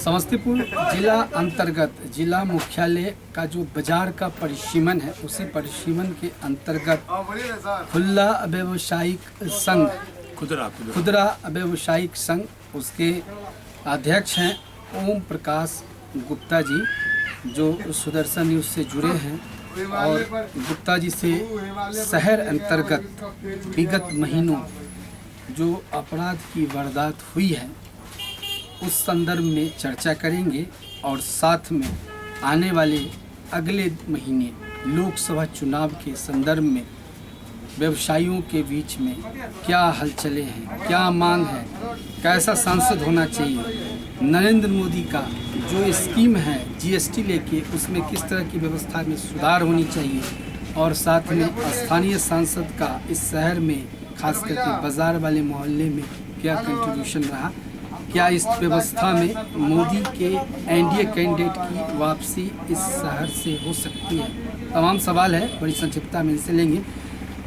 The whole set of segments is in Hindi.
समस्तीपुर जिला अंतर्गत जिला मुख्यालय का जो बाजार का परिसीमन है, उसी परिसीमन के अंतर्गत खुला व्यावसायिक संघ खुदरा व्यावसायिक संघ उसके अध्यक्ष हैं ओम प्रकाश गुप्ता जी, जो सुदर्शन न्यूज़ से जुड़े हैं। और गुप्ता जी से शहर अंतर्गत विगत महीनों जो अपराध की वारदात हुई है उस संदर्भ में चर्चा करेंगे और साथ में आने वाले अगले महीने लोकसभा चुनाव के संदर्भ में व्यवसायियों के बीच में क्या हलचलें हैं, क्या मांग है, कैसा सांसद होना चाहिए, नरेंद्र मोदी का जो स्कीम है जीएसटी लेके उसमें किस तरह की व्यवस्था में सुधार होनी चाहिए, और साथ में स्थानीय सांसद का इस शहर में खास करके बाजार वाले मोहल्ले में क्या कंट्रीब्यूशन रहा, क्या इस व्यवस्था में मोदी के एनडीए कैंडिडेट की वापसी इस शहर से हो सकती है। तमाम सवाल है, बड़ी संक्षिप्तता में इनसे लेंगे।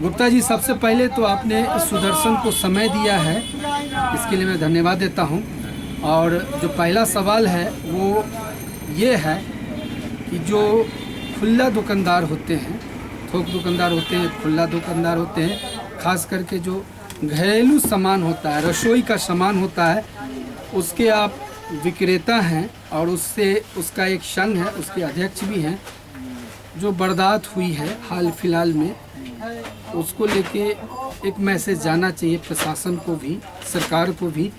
गुप्ता जी, सबसे पहले तो आपने सुदर्शन को समय दिया है, इसके लिए मैं धन्यवाद देता हूं। और जो पहला सवाल है वो ये है कि जो खुला दुकानदार होते हैं, थोक दुकानदार होते हैं, खुला दुकानदार होते हैं, खास करके जो घरेलू सामान होता है, रसोई का सामान होता है, उसके आप विक्रेता हैं और उसका एक संघ है, उसके अध्यक्ष भी हैं। जो वारदात हुई है हाल फिलहाल में, उसको लेके एक मैसेज जाना चाहिए प्रशासन को भी, सरकार को भी,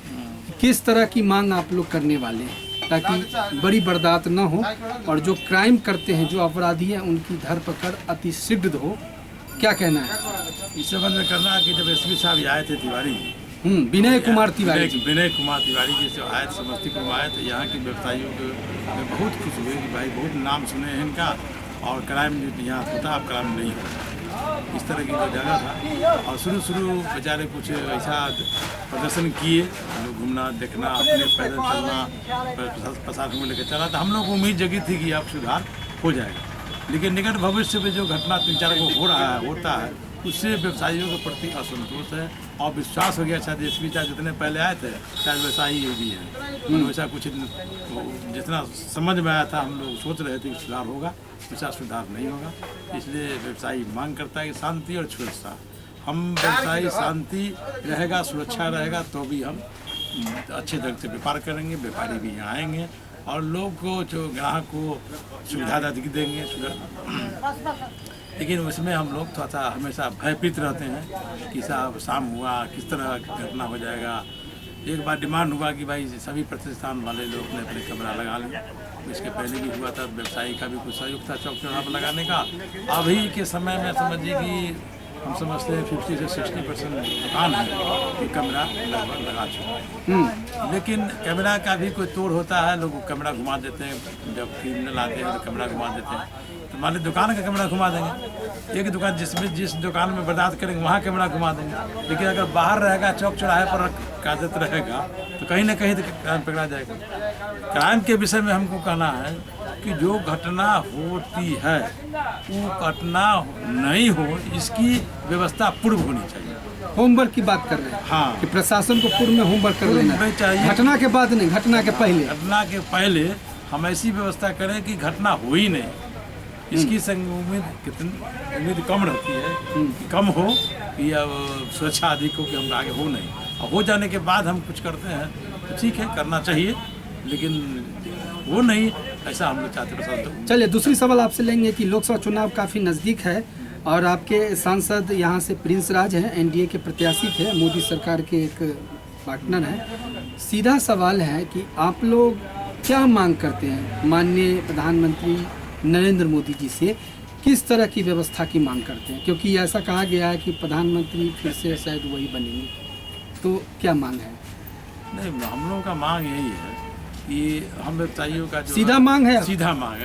किस तरह की मांग आप लोग करने वाले हैं ताकि बड़ी वारदात न हो और जो क्राइम करते हैं, जो अपराधी हैं, उनकी धरपकड़ अति शीघ्र हो। क्या कहना है इस संबंध में? करना है कि जब एसपी साहब आए थे तिवारी, विनय कुमार तिवारी जी से आए, समस्तीपुर में आए थे, यहाँ के व्यवसायियों को बहुत खुश हुए कि भाई बहुत नाम सुने हैं इनका और क्राइम यहाँ होता, अब क्राइम नहीं होता, इस तरह की जो जगह था। और शुरू बेचारे कुछ ऐसा प्रदर्शन किए, लोग घूमना देखना, अपने पैदल चलना, प्रशासन को लेकर चला, तो हम लोग को उम्मीद जगी थी कि अब सुधार हो जाएगा। लेकिन निकट भविष्य में जो घटना 3-4 को होता है उससे व्यवसायियों के प्रति असंतोष है और विश्वास हो गया। शायद एसपी साहब जितने पहले आए थे शायद वैसा ही भी है, वैसा कुछ जितना समझ में आया था हम लोग सोच रहे थे कि सुधार होगा, वैसा सुधार नहीं होगा। इसलिए व्यवसायी मांग करता है कि शांति और सुरक्षा, हम व्यवसायी शांति रहेगा, सुरक्षा रहेगा तो भी हम अच्छे ढंग से व्यापार करेंगे, व्यापारी भी यहाँ आएंगे और लोग को, जो ग्राहक को सुविधा अधिक देंगे। लेकिन उसमें हम लोग थोड़ा सा हमेशा भयभीत रहते हैं कि साहब शाम हुआ किस तरह घटना हो जाएगा। एक बार डिमांड हुआ कि भाई सभी प्रतिष्ठान वाले लोग अपने अपने कैमरा लगा लें। इसके पहले भी हुआ था, व्यवसायी का भी कुछ सहयोग था चौक चौराहा पर लगाने का। अभी के समय में समझिए कि हम समझते हैं 50 से 60% दुकान है कि कैमरा लगभग लगा चुके हैं। लेकिन कैमरा का भी कोई तोड़ होता है, लोग कैमरा घुमा देते हैं, जब क्रिमिनल आते हैं तो कैमरा घुमा देते हैं। तो मान ली दुकान का कैमरा घुमा देंगे, एक दुकान जिस दुकान में बर्दाश्त करेंगे वहाँ कैमरा घुमा देंगे। लेकिन अगर बाहर रहेगा, चौक चौराहे पर कायदत रहेगा तो कहीं ना कहीं तो क्राइम पकड़ा जाएगा। क्राइम के विषय में हमको कहना है कि जो घटना होती है वो घटना नहीं हो, इसकी व्यवस्था पूर्व होनी चाहिए। होमवर्क की बात कर रहे हैं, हाँ, कि प्रशासन को पूर्व में होमवर्क कर लेना चाहिए। घटना के बाद नहीं, घटना के पहले हम ऐसी व्यवस्था करें कि घटना हो ही नहीं। इसकी उम्मीद कम रहती है कि कम हो कि अब सुरक्षा अधिक हो कि हम आगे हो नहीं, और हो जाने के बाद हम कुछ करते हैं तो ठीक है, करना चाहिए, लेकिन वो नहीं ऐसा हम लोग चाहते। चलिए, दूसरी सवाल आपसे लेंगे कि लोकसभा चुनाव काफ़ी नज़दीक है और आपके सांसद यहाँ से प्रिंस राज हैं, एनडीए के प्रत्याशी थे, मोदी सरकार के एक पार्टनर हैं। सीधा सवाल है कि आप लोग क्या मांग करते हैं माननीय प्रधानमंत्री नरेंद्र मोदी जी से, किस तरह की व्यवस्था की मांग करते हैं? क्योंकि ऐसा कहा गया है कि प्रधानमंत्री फिर से शायद वही बनेंगे, तो क्या मांग है? नहीं, हम लोगों का मांग यही है कि हम व्यवसायियों का जो सीधा मांग है,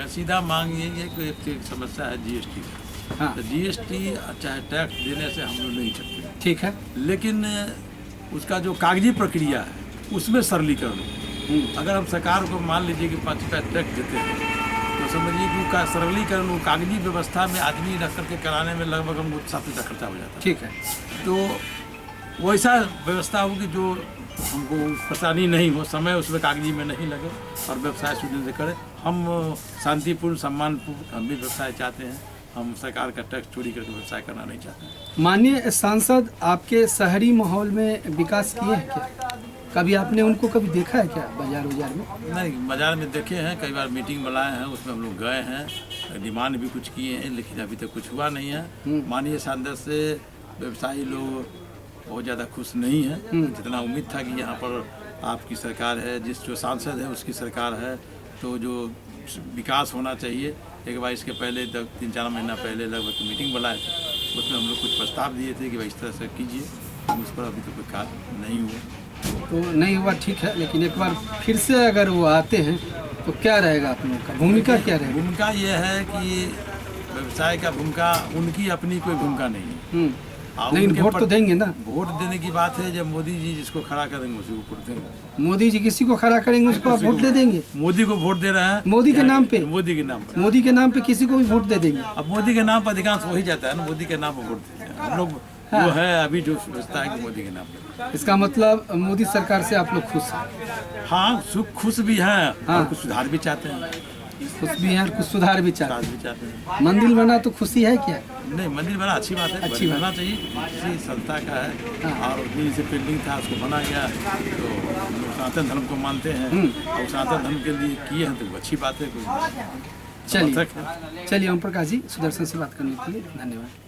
सीधा मांग यही है कि एक समस्या है जीएसटी का। हाँ, तो जीएसटी चाहे टैक्स देने से हम लोग नहीं सकते, ठीक है, लेकिन उसका जो कागजी प्रक्रिया है उसमें सरलीकरण। अगर हम सरकार को मान लीजिए कि 5 रुपया टैक्स देते हैं तो समझिए कि उसका सरलीकरण, वो कागजी व्यवस्था में आदमी रख करके कराने में लगभग हम 7 रुपया खर्चा हो जाता है। ठीक है, तो वैसा व्यवस्था होगी जो हमको परेशानी नहीं हो, समय उसमें कागजी में नहीं लगे और व्यवसाय सुनिश्चित से करें। हम शांतिपूर्ण सम्मानपूर्ण हम भी व्यवसाय चाहते हैं। हम सरकार का टैक्स चोरी करके व्यवसाय करना नहीं चाहते। माननीय सांसद आपके शहरी माहौल में विकास किए हैं क्या? कभी आपने उनको कभी देखा है क्या बाजार में? नहीं, बाजार में देखे हैं, कई बार मीटिंग बुलाए हैं, उसमें हम लोग गए हैं, डिमांड भी कुछ किए हैं, लेकिन अभी तक कुछ हुआ नहीं है। माननीय सांसद से व्यवसायी लोग बहुत ज़्यादा खुश नहीं है। जितना उम्मीद था कि यहाँ पर आपकी सरकार है, जो सांसद है उसकी सरकार है, तो जो विकास होना चाहिए। एक बार इसके पहले 3-4 महीना पहले लगभग मीटिंग बुलाए थे, उसमें हम लोग कुछ प्रस्ताव दिए थे कि भाई इस तरह से कीजिए, उस पर अभी तो कोई कार्य नहीं हुआ। तो नहीं हुआ, ठीक है, लेकिन एक बार फिर से अगर वो आते हैं तो क्या रहेगा आप लोगों का भूमिका? क्या रहेगा? भूमिका ये है कि व्यवसाय का भूमिका, उनकी अपनी कोई भूमिका नहीं है। लेकिन वोट तो देंगे ना? वोट देने की बात है, जब मोदी जी जिसको खड़ा करेंगे उसी को वोट देंगे। मोदी जी किसी को खड़ा करेंगे उसको आप वोट दे देंगे? मोदी को वोट दे रहे हैं, मोदी के नाम पे? मोदी के नाम पर, मोदी के नाम पे किसी को भी वोट दे देंगे? अब मोदी के नाम पर अधिकांश वही जाता है ना, मोदी के नाम पर वोट देते हैं हम लोग। वो है अभी जो सोचता है कि मोदी के नाम पर। इसका मतलब मोदी सरकार से आप लोग खुश हैं? हाँ, खुश भी हैं और कुछ सुधार भी चाहते हैं। खुश भी हैं और कुछ सुधार भी चाहते हैं। मंदिर बना तो खुशी है क्या? नहीं, मंदिर बना अच्छी बात है, अच्छी बनना चाहिए, किसी संस्था का है। और जैसे बिल्डिंग था उसको बना गया, तो लोग सनातन धर्म को मानते हैं और सनातन धर्म के लिए किए हैं, तो अच्छी बात है। चलिए ओम प्रकाश जी, सुदर्शन से बात करने के लिए धन्यवाद।